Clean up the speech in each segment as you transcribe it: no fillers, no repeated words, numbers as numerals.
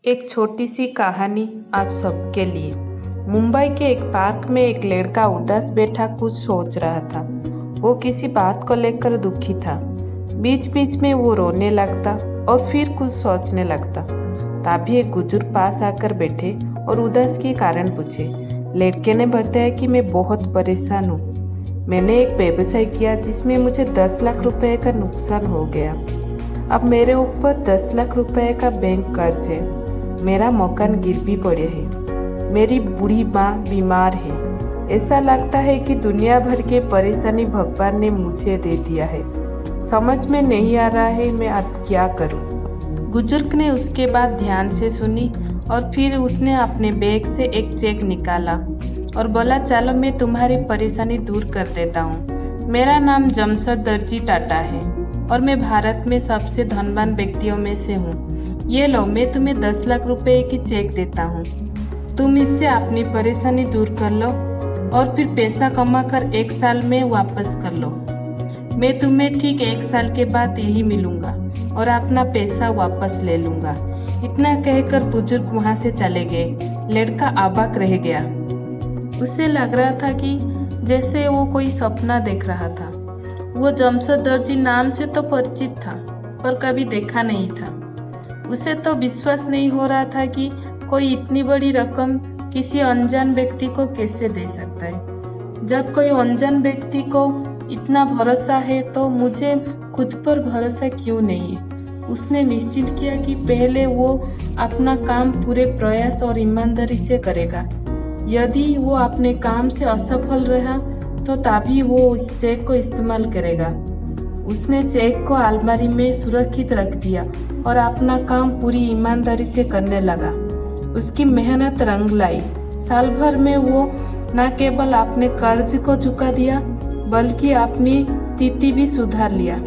एक छोटी सी कहानी आप सबके लिए। मुंबई के एक पार्क में एक लड़का उदास बैठा कुछ सोच रहा था। वो किसी बात को लेकर दुखी था। बीच बीच में वो रोने लगता और फिर कुछ सोचने लगता। तभी एक बुजुर्ग पास आकर बैठे और उदास के कारण पूछे। लड़के ने बताया कि मैं बहुत परेशान हूँ। मैंने एक व्यवसाय किया जिसमें मुझे 10 लाख रुपए का नुकसान हो गया। अब मेरे ऊपर 10 लाख रुपए का बैंक कर्ज है। मेरा मकान गिरवी पड़े है। मेरी बूढ़ी माँ बीमार है। ऐसा लगता है कि दुनिया भर के परेशानी भगवान ने मुझे दे दिया है। समझ में नहीं आ रहा है मैं अब क्या करूं। बुजुर्ग ने उसके बाद ध्यान से सुनी और फिर उसने अपने बैग से एक चेक निकाला और बोला, चलो मैं तुम्हारी परेशानी दूर कर देता हूँ। मेरा नाम जमशेद दर्जी टाटा है और मैं भारत में सबसे धनवान व्यक्तियों में से हूँ। ये लो, मैं तुम्हें 10 लाख रुपए की चेक देता हूँ। तुम इससे अपनी परेशानी दूर कर लो और फिर पैसा कमा कर 1 साल में वापस कर लो। मैं तुम्हें ठीक 1 साल के बाद यही मिलूंगा और अपना पैसा वापस ले लूंगा। इतना कहकर बुजुर्ग वहां से चले गए। लड़का अवाक रह गया। उसे लग रहा था कि जैसे वो कोई सपना देख रहा था। वो जमशेद दर्जी नाम से तो परिचित था पर कभी देखा नहीं था। उसे तो विश्वास नहीं हो रहा था कि कोई इतनी बड़ी रकम किसी अनजान व्यक्ति को कैसे दे सकता है। जब कोई अनजान व्यक्ति को इतना भरोसा है तो मुझे खुद पर भरोसा क्यों नहीं है। उसने निश्चित किया कि पहले वो अपना काम पूरे प्रयास और ईमानदारी से करेगा। यदि वो अपने काम से असफल रहा तो तभी वो उस चेक को इस्तेमाल करेगा। उसने चेक को अलमारी में सुरक्षित रख दिया और अपना काम पूरी ईमानदारी से करने लगा। उसकी मेहनत रंग लाई। साल भर में वो न केवल अपने कर्ज को चुका दिया बल्कि अपनी स्थिति भी सुधार लिया।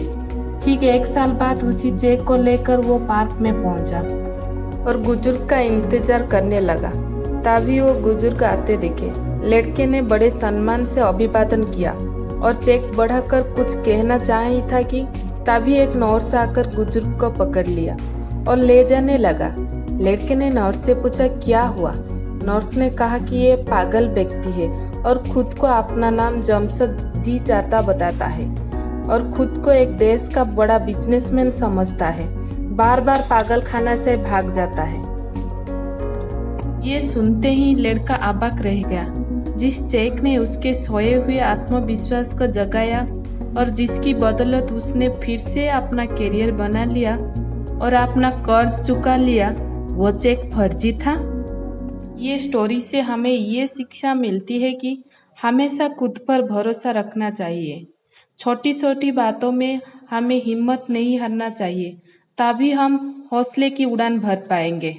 ठीक 1 साल बाद उसी चेक को लेकर वो पार्क में पहुंचा और बुजुर्ग का इंतजार करने लगा। तभी वो बुजुर्ग आते दिखे। लड़के ने बड़े सम्मान से अभिवादन किया और चेक बढ़ाकर कुछ कहना चाही था कि तभी एक नर्स आकर बुजुर्ग को पकड़ लिया और ले जाने लगा। लड़के ने नर्स से पूछा, क्या हुआ? नर्स ने कहा कि ये पागल व्यक्ति है और खुद को अपना नाम जमशेद दी टाटा बताता है और खुद को एक देश का बड़ा बिजनेसमैन समझता है। बार बार पागल खाना से भाग जाता है। ये सुनते ही लड़का अवाक रह गया। जिस चेक ने उसके सोए हुए आत्मविश्वास को जगाया और जिसकी बदौलत उसने फिर से अपना करियर बना लिया और अपना कर्ज चुका लिया, वो चेक फर्जी था। ये स्टोरी से हमें ये शिक्षा मिलती है कि हमेशा खुद पर भरोसा रखना चाहिए। छोटी छोटी बातों में हमें हिम्मत नहीं हारना चाहिए, तभी हम हौसले की उड़ान भर पाएंगे।